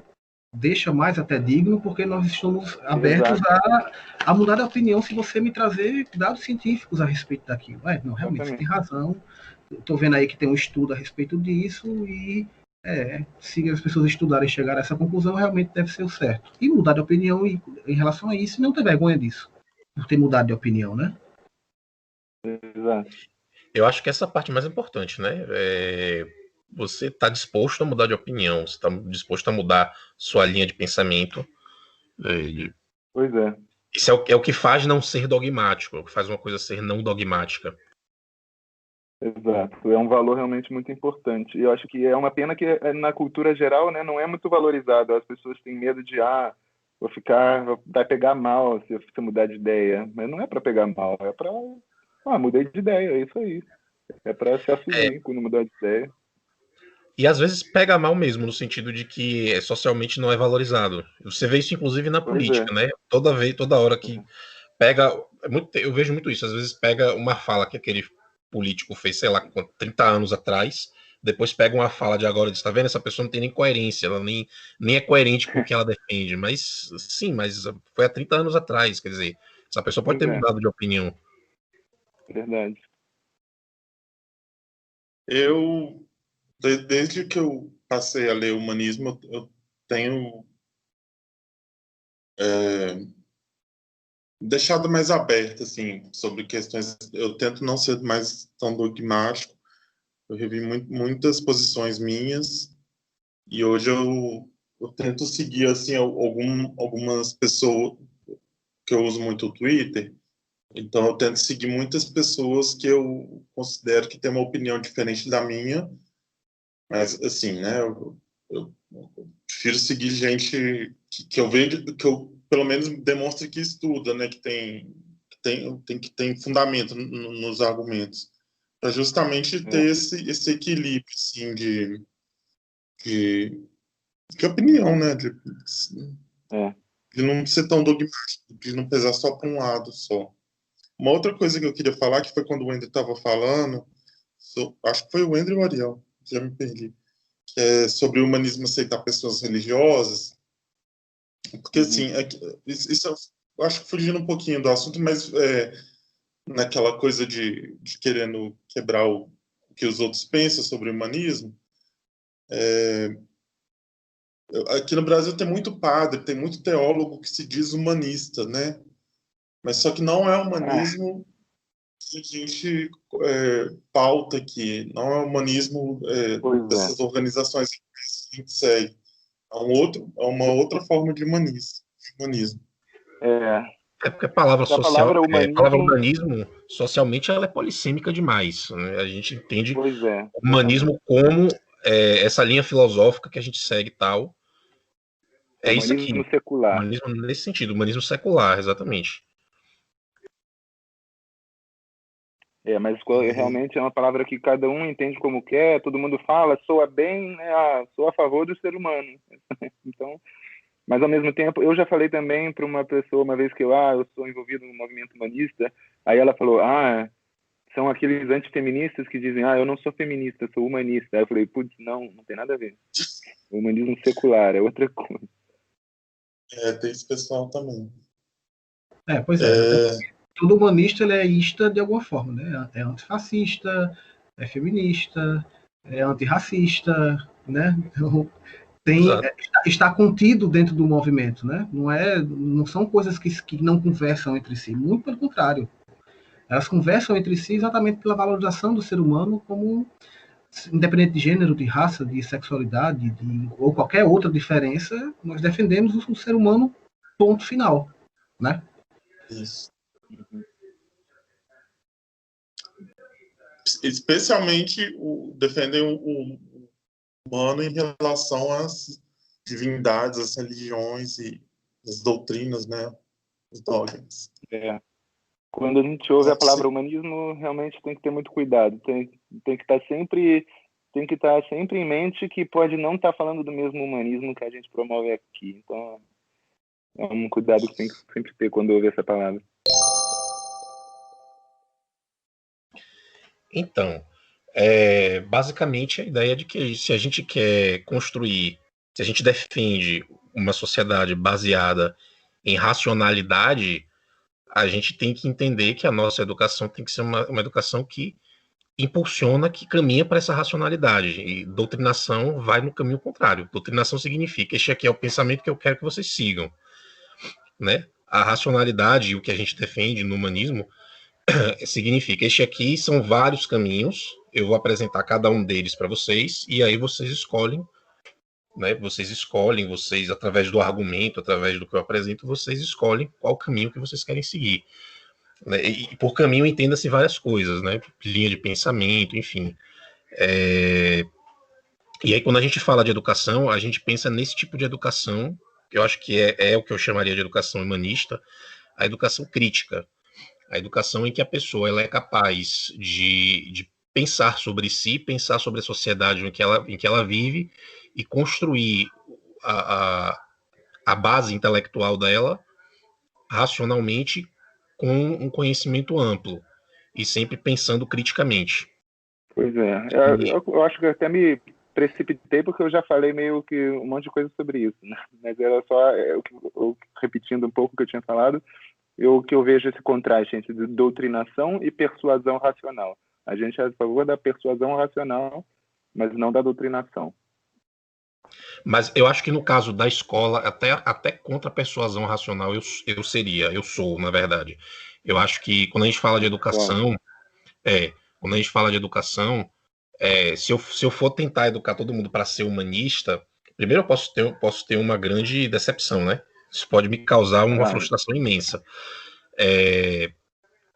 Speaker 4: deixa mais até digno, porque nós estamos abertos a mudar de opinião se você me trazer dados científicos a respeito daquilo. Não, realmente, você tem razão. Estou vendo aí que tem um estudo a respeito disso e se as pessoas estudarem e chegarem a essa conclusão, realmente deve ser o certo. E mudar de opinião em relação a isso, não ter vergonha disso, por ter mudado de opinião, né?
Speaker 2: Exato.
Speaker 3: Eu acho que essa é a parte mais importante, né? Você está disposto a mudar de opinião, você está disposto a mudar sua linha de pensamento.
Speaker 2: Pois é.
Speaker 3: Isso é o que faz não ser dogmático, é o que faz uma coisa ser não dogmática.
Speaker 2: Exato, é um valor realmente muito importante. E eu acho que é uma pena que na cultura geral, né, não é muito valorizado. As pessoas têm medo de, vai pegar mal se você mudar de ideia. Mas não é para pegar mal, é para, mudei de ideia, é isso aí. É para se assumir quando mudar de ideia.
Speaker 3: E às vezes pega mal mesmo, no sentido de que socialmente não é valorizado. Você vê isso inclusive na política, né? Toda hora que pega... eu vejo muito isso, às vezes pega uma fala que aquele político fez, sei lá, 30 anos atrás, depois pega uma fala de agora e diz, tá vendo? Essa pessoa não tem nem coerência, ela nem é coerente com o que ela defende. Mas, sim, mas foi há 30 anos atrás, quer dizer, essa pessoa pode ter mudado de opinião.
Speaker 2: Verdade.
Speaker 1: Desde que eu passei a ler humanismo, eu tenho deixado mais aberto, assim, sobre questões. Eu tento não ser mais tão dogmático. Eu revi muitas posições minhas e hoje eu tento seguir, assim, algumas pessoas que eu uso muito o Twitter. Então, eu tento seguir muitas pessoas que eu considero que têm uma opinião diferente da minha. Mas, assim, né, eu prefiro seguir gente que eu vejo, que eu, pelo menos, demonstre que estuda, né, que tem fundamento nos argumentos, para justamente ter esse equilíbrio, assim, de opinião, né, de não ser tão dogmático, de não pesar só para um lado só. Uma outra coisa que eu queria falar, que foi quando o Andrew estava falando, acho que foi o Andrew e o Ariel, já me perdi, que é sobre o humanismo aceitar pessoas religiosas, porque assim, isso eu acho que fugindo um pouquinho do assunto, mas naquela coisa de querendo quebrar o que os outros pensam sobre o humanismo. Aqui no Brasil tem muito padre, tem muito teólogo que se diz humanista, né? Mas só que não é humanismo que a gente pauta aqui, não é humanismo dessas organizações que a gente segue. É uma outra forma de humanismo.
Speaker 3: É porque a palavra
Speaker 2: A palavra
Speaker 3: a palavra humanismo, socialmente, ela é polissêmica demais, né? A gente entende o humanismo como essa linha filosófica que a gente segue e tal. É isso aqui.
Speaker 2: Humanismo secular.
Speaker 3: Humanismo nesse sentido, humanismo secular, exatamente.
Speaker 2: Mas realmente é uma palavra que cada um entende como quer, todo mundo fala, soa bem, né? Sou a favor do ser humano. Então, mas ao mesmo tempo, eu já falei também para uma pessoa uma vez que eu sou envolvido no movimento humanista, aí ela falou, são aqueles antifeministas que dizem, eu não sou feminista, sou humanista. Aí eu falei, putz, não tem nada a ver. O humanismo secular é outra coisa.
Speaker 1: Tem esse pessoal também.
Speaker 4: Pois é. Todo humanista ele é ista de alguma forma, né? É antifascista, é feminista, é antirracista, né? Então, está contido dentro do movimento, né? Não são coisas que não conversam entre si, muito pelo contrário. Elas conversam entre si exatamente pela valorização do ser humano como, independente de gênero, de raça, de sexualidade, ou qualquer outra diferença, nós defendemos o ser humano, ponto final, né?
Speaker 1: Isso. Especialmente defendem o humano em relação às divindades, às religiões e às doutrinas, né? Os dogmas.
Speaker 2: Quando a gente ouve a palavra humanismo, realmente tem que ter muito cuidado. Tem que estar sempre em mente que pode não estar falando do mesmo humanismo que a gente promove aqui. Então, é um cuidado que tem que sempre ter quando ouve essa palavra.
Speaker 3: Então, basicamente a ideia de que se a gente quer construir, se a gente defende uma sociedade baseada em racionalidade, a gente tem que entender que a nossa educação tem que ser uma educação que impulsiona, que caminha para essa racionalidade. E doutrinação vai no caminho contrário. Doutrinação significa, este aqui é o pensamento que eu quero que vocês sigam, né? A racionalidade, o que a gente defende no humanismo, significa, este aqui são vários caminhos, eu vou apresentar cada um deles para vocês, e aí vocês escolhem, né? Vocês, através do argumento, através do que eu apresento, vocês escolhem qual caminho que vocês querem seguir. Né? E por caminho entenda-se várias coisas, né? Linha de pensamento, enfim. E aí, quando a gente fala de educação, a gente pensa nesse tipo de educação, que eu acho que é o que eu chamaria de educação humanista, a educação crítica. A educação em que a pessoa ela é capaz de pensar sobre si, pensar sobre a sociedade em que ela vive e construir a base intelectual dela racionalmente com um conhecimento amplo e sempre pensando criticamente.
Speaker 2: Pois é. Eu acho que eu até me precipitei porque eu já falei meio que um monte de coisa sobre isso, né? Mas era só, repetindo um pouco o que eu tinha falado, que eu vejo esse contraste entre doutrinação e persuasão racional. A gente é a favor da persuasão racional, mas não da doutrinação.
Speaker 3: Mas eu acho que no caso da escola, até contra a persuasão racional eu sou, na verdade. Eu acho que quando a gente fala de educação, quando a gente fala de educação, se eu for tentar educar todo mundo para ser humanista, primeiro eu posso ter uma grande decepção, né? Isso pode me causar uma frustração imensa.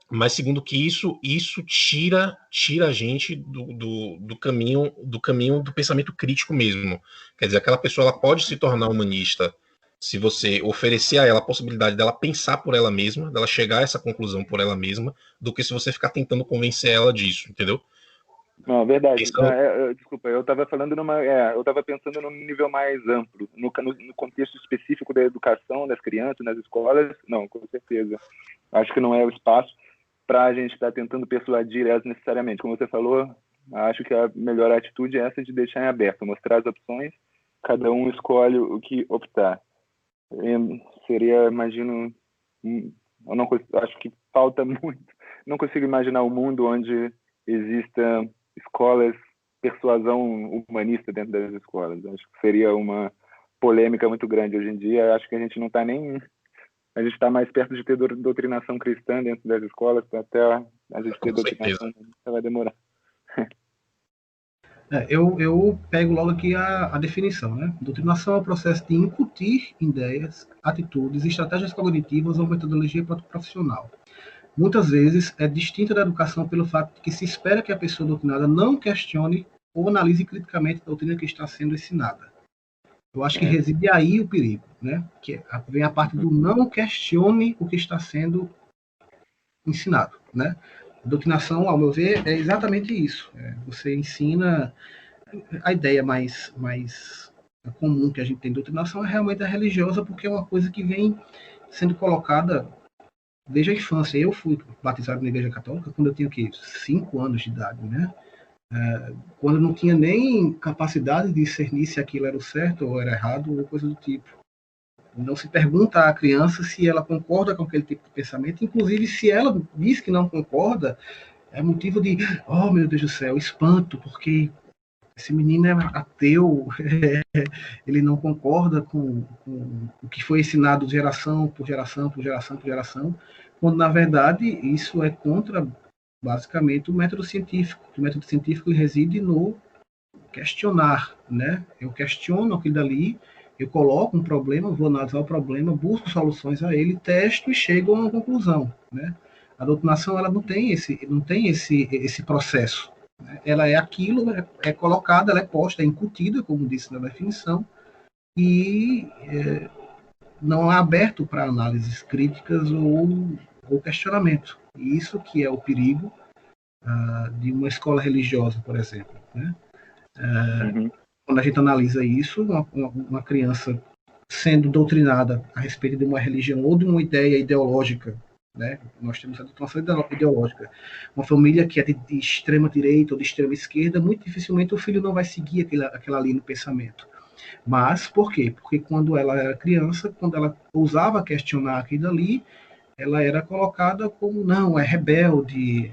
Speaker 3: Mas segundo que isso tira a gente do caminho do pensamento crítico mesmo. Quer dizer, aquela pessoa ela pode se tornar humanista se você oferecer a ela a possibilidade dela pensar por ela mesma, dela chegar a essa conclusão por ela mesma, do que se você ficar tentando convencer ela disso, entendeu?
Speaker 2: Não, verdade. Desculpa, eu estava falando eu estava pensando num nível mais amplo, no contexto específico da educação das crianças, nas escolas, não, com certeza. Acho que não é o espaço para a gente estar tentando persuadir elas necessariamente. Como você falou, Acho que a melhor atitude é essa de deixar em aberto, mostrar as opções, cada um escolhe o que optar. Seria, imagino, eu não acho que falta muito. Não consigo imaginar um mundo onde exista escolas, persuasão humanista dentro das escolas. Acho que seria uma polêmica muito grande hoje em dia. Acho que a gente não está nem... A gente está mais perto de ter doutrinação cristã dentro das escolas, até a gente ter doutrinação vai demorar.
Speaker 4: Eu pego logo aqui a definição, né? Doutrinação é o processo de incutir ideias, atitudes, estratégias cognitivas ou metodologia profissional. Muitas vezes é distinta da educação pelo fato de que se espera que a pessoa doutrinada não questione ou analise criticamente a doutrina que está sendo ensinada. Eu acho que reside aí o perigo, né? Que vem a parte do não questione o que está sendo ensinado, né? A doutrinação, ao meu ver, é exatamente isso. Você ensina... A ideia mais comum que a gente tem de doutrinação é realmente a religiosa, porque é uma coisa que vem sendo colocada desde a infância. Eu fui batizado na Igreja Católica quando eu tinha 5 anos de idade, né? Quando eu não tinha nem capacidade de discernir se aquilo era o certo ou era errado, ou coisa do tipo. Não se pergunta à criança se ela concorda com aquele tipo de pensamento, inclusive se ela diz que não concorda, é motivo de, oh meu Deus do céu, espanto, porque esse menino é ateu, ele não concorda com o que foi ensinado geração por geração, por geração, por geração, quando, na verdade, isso é contra, basicamente, o método científico. O método científico reside no questionar, né? Eu questiono aquilo dali, eu coloco um problema, vou analisar o problema, busco soluções a ele, testo e chego a uma conclusão, né? A doutrinação, ela não tem esse processo. Ela é aquilo, é colocada, ela é posta, é incutida, como disse na definição, e não é aberto para análises críticas ou questionamento. E isso que é o perigo de uma escola religiosa, por exemplo, né? Quando a gente analisa isso, uma criança sendo doutrinada a respeito de uma religião ou de uma ideia ideológica, né? Nós temos a doutrinação ideológica. Uma família que é de extrema direita ou de extrema esquerda, muito dificilmente o filho não vai seguir aquela linha no pensamento. Mas por quê? Porque quando ela era criança, quando ela ousava questionar aquilo ali, ela era colocada como, não, é rebelde,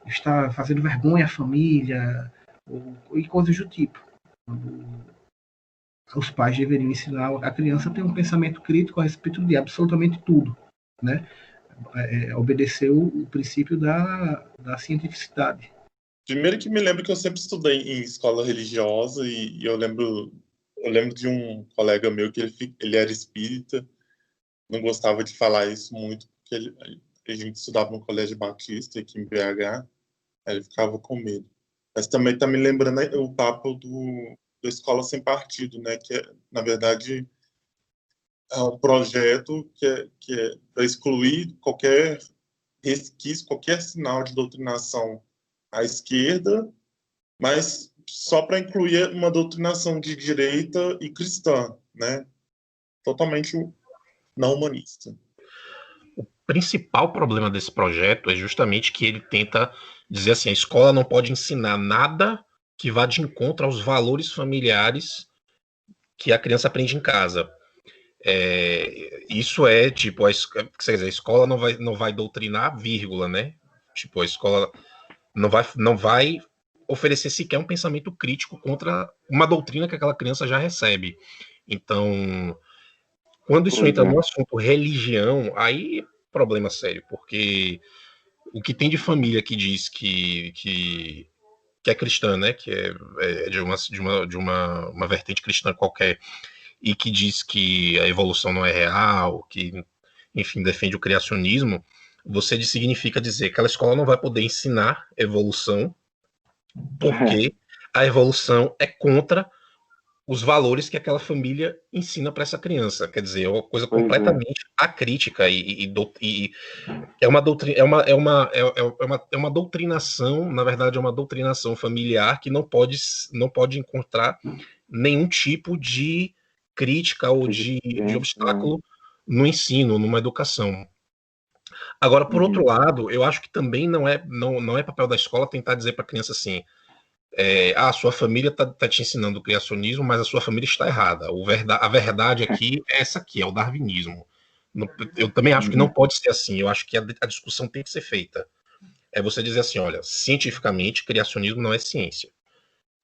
Speaker 4: está fazendo vergonha à família, e coisas do tipo. Os pais deveriam ensinar a criança a ter um pensamento crítico a respeito de absolutamente tudo, né? Obedecer o princípio da cientificidade.
Speaker 1: Primeiro que me lembro que eu sempre estudei em escola religiosa e eu lembro de um colega meu que ele era espírita, não gostava de falar isso muito, porque a gente estudava no colégio batista aqui em BH, aí ele ficava com medo. Mas também está me lembrando o papo da Escola Sem Partido, né? Que na verdade, é um projeto que é para excluir qualquer resquício, qualquer sinal de doutrinação à esquerda, mas só para incluir uma doutrinação de direita e cristã, né? Totalmente não humanista.
Speaker 3: O principal problema desse projeto é justamente que ele tenta dizer assim, a escola não pode ensinar nada que vá de encontro aos valores familiares que a criança aprende em casa. Isso é tipo, quer dizer, a escola não vai doutrinar, vírgula, né? Tipo, a escola não vai oferecer sequer um pensamento crítico contra uma doutrina que aquela criança já recebe. Então, quando isso entra no assunto religião, aí problema sério, porque o que tem de família que diz que é cristã, né? Que é de uma vertente cristã qualquer, e que diz que a evolução não é real, que, enfim, defende o criacionismo, você significa dizer que aquela escola não vai poder ensinar evolução, porque a evolução é contra os valores que aquela família ensina para essa criança. Quer dizer, é uma coisa completamente acrítica e é uma doutrinação, na verdade, é uma doutrinação familiar que não pode encontrar nenhum tipo de crítica ou de obstáculo no ensino, numa educação. Agora, por outro lado, eu acho que também não é papel da escola tentar dizer para a criança assim, a sua família tá te ensinando o criacionismo, mas a sua família está errada. A verdade aqui é essa aqui, é o darwinismo. Eu também acho que não pode ser assim. Eu acho que a discussão tem que ser feita. É você dizer assim, olha, cientificamente, criacionismo não é ciência.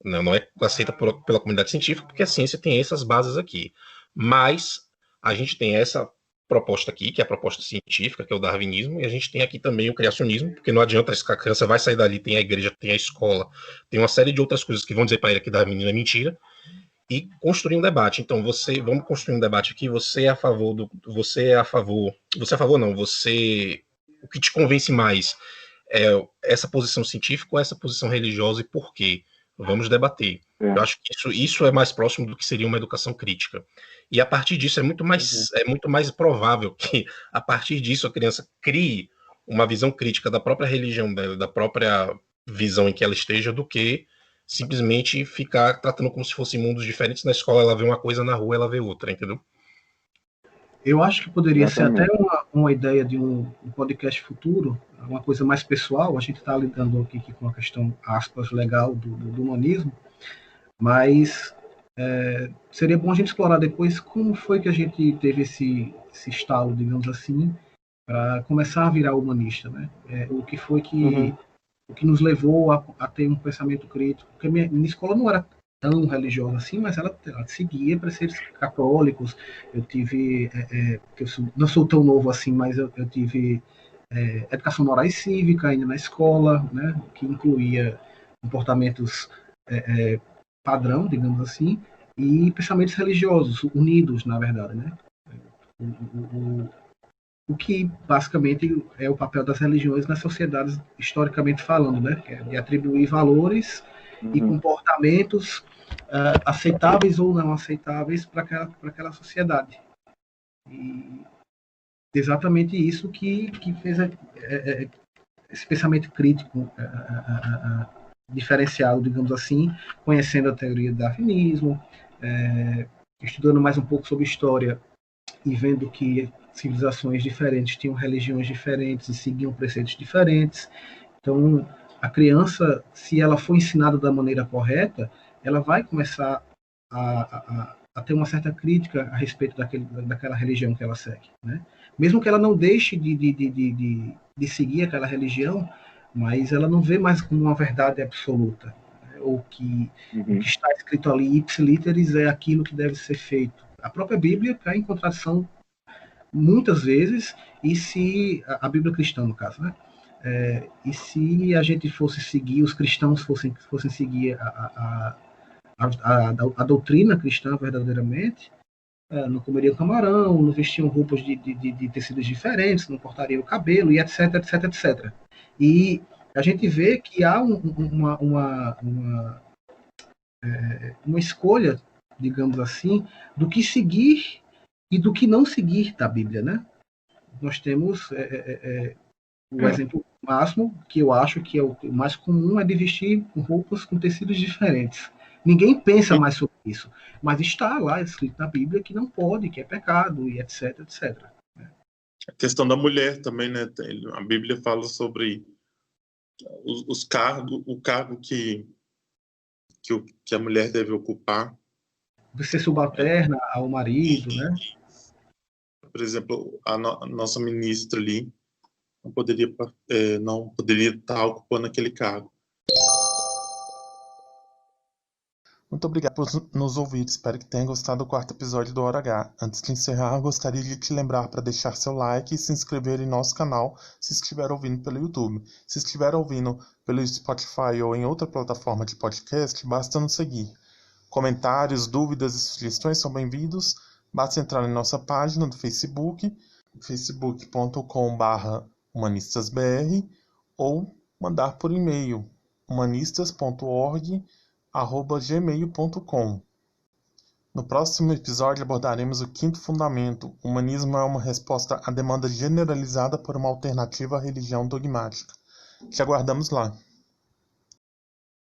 Speaker 3: Não é aceita pela comunidade científica, porque a ciência tem essas bases aqui. Mas a gente tem essa proposta aqui, que é a proposta científica, que é o darwinismo, e a gente tem aqui também o criacionismo, porque não adianta, a criança vai sair dali, tem a igreja, tem a escola, tem uma série de outras coisas que vão dizer para ele que darwinismo é mentira, e construir um debate. Então, vamos construir um debate aqui, você é a favor, o que te convence mais é essa posição científica ou essa posição religiosa e por quê? Vamos debater. Eu acho que isso é mais próximo do que seria uma educação crítica. E a partir disso é muito mais provável que a partir disso a criança crie uma visão crítica da própria religião dela, da própria visão em que ela esteja, do que simplesmente ficar tratando como se fossem mundos diferentes. Na escola ela vê uma coisa, na rua ela vê outra, entendeu?
Speaker 4: Eu acho que poderia ser até uma ideia de um podcast futuro, uma coisa mais pessoal. A gente está lidando aqui com a questão, aspas, legal do humanismo, mas seria bom a gente explorar depois como foi que a gente teve esse estalo, digamos assim, para começar a virar humanista, né? O que foi que o que nos levou a ter um pensamento crítico, porque minha escola não era tão religiosa assim, mas ela seguia preceitos católicos. Eu tive, não sou tão novo assim, mas eu tive educação moral e cívica ainda na escola, né, que incluía comportamentos padrão, digamos assim, e pensamentos religiosos unidos, na verdade, né? O que basicamente é o papel das religiões nas sociedades, historicamente falando, né? Que é de atribuir valores e comportamentos aceitáveis ou não aceitáveis para aquela sociedade. E exatamente isso que fez esse pensamento crítico diferenciado, digamos assim, conhecendo a teoria do darwinismo, estudando mais um pouco sobre história e vendo que civilizações diferentes tinham religiões diferentes e seguiam preceitos diferentes. Então, a criança, se ela for ensinada da maneira correta, ela vai começar a ter uma certa crítica a respeito daquela religião que ela segue, né? Mesmo que ela não deixe de seguir aquela religião, mas ela não vê mais como uma verdade absoluta, né? Ou que o que está escrito ali, ipsiliteris, é aquilo que deve ser feito. A própria Bíblia cai em contradição muitas vezes, e se a Bíblia cristã, no caso, né? E se a gente fosse seguir, os cristãos fossem seguir a doutrina cristã verdadeiramente, não comeriam camarão, não vestiam roupas de tecidos diferentes, não cortariam o cabelo, e etc, etc, etc. E a gente vê que há uma escolha, digamos assim, do que seguir e do que não seguir da Bíblia, né? Nós temos o exemplo máximo, que eu acho que é o mais comum, é de vestir roupas com tecidos diferentes. Ninguém pensa mais sobre isso, mas está lá escrito na Bíblia que não pode, que é pecado, e etc, etc.
Speaker 1: A questão da mulher também, né? A Bíblia fala sobre o cargo que a mulher deve ocupar.
Speaker 4: De ser subalterna ao marido, né?
Speaker 1: Por exemplo, a nossa ministra ali não poderia estar ocupando aquele cargo. Muito obrigado por nos ouvir. Espero que tenha gostado do 4º episódio do Hora H. Antes de encerrar, gostaria de te lembrar para deixar seu like e se inscrever em nosso canal se estiver ouvindo pelo YouTube. Se estiver ouvindo pelo Spotify ou em outra plataforma de podcast, basta nos seguir. Comentários, dúvidas e sugestões são bem-vindos. Basta entrar em nossa página do Facebook, facebook.com/humanistasbr, ou mandar por e-mail humanistas.org@gmail.com. No próximo episódio abordaremos o 5º fundamento: o humanismo é uma resposta à demanda generalizada por uma alternativa à religião dogmática. Te aguardamos lá.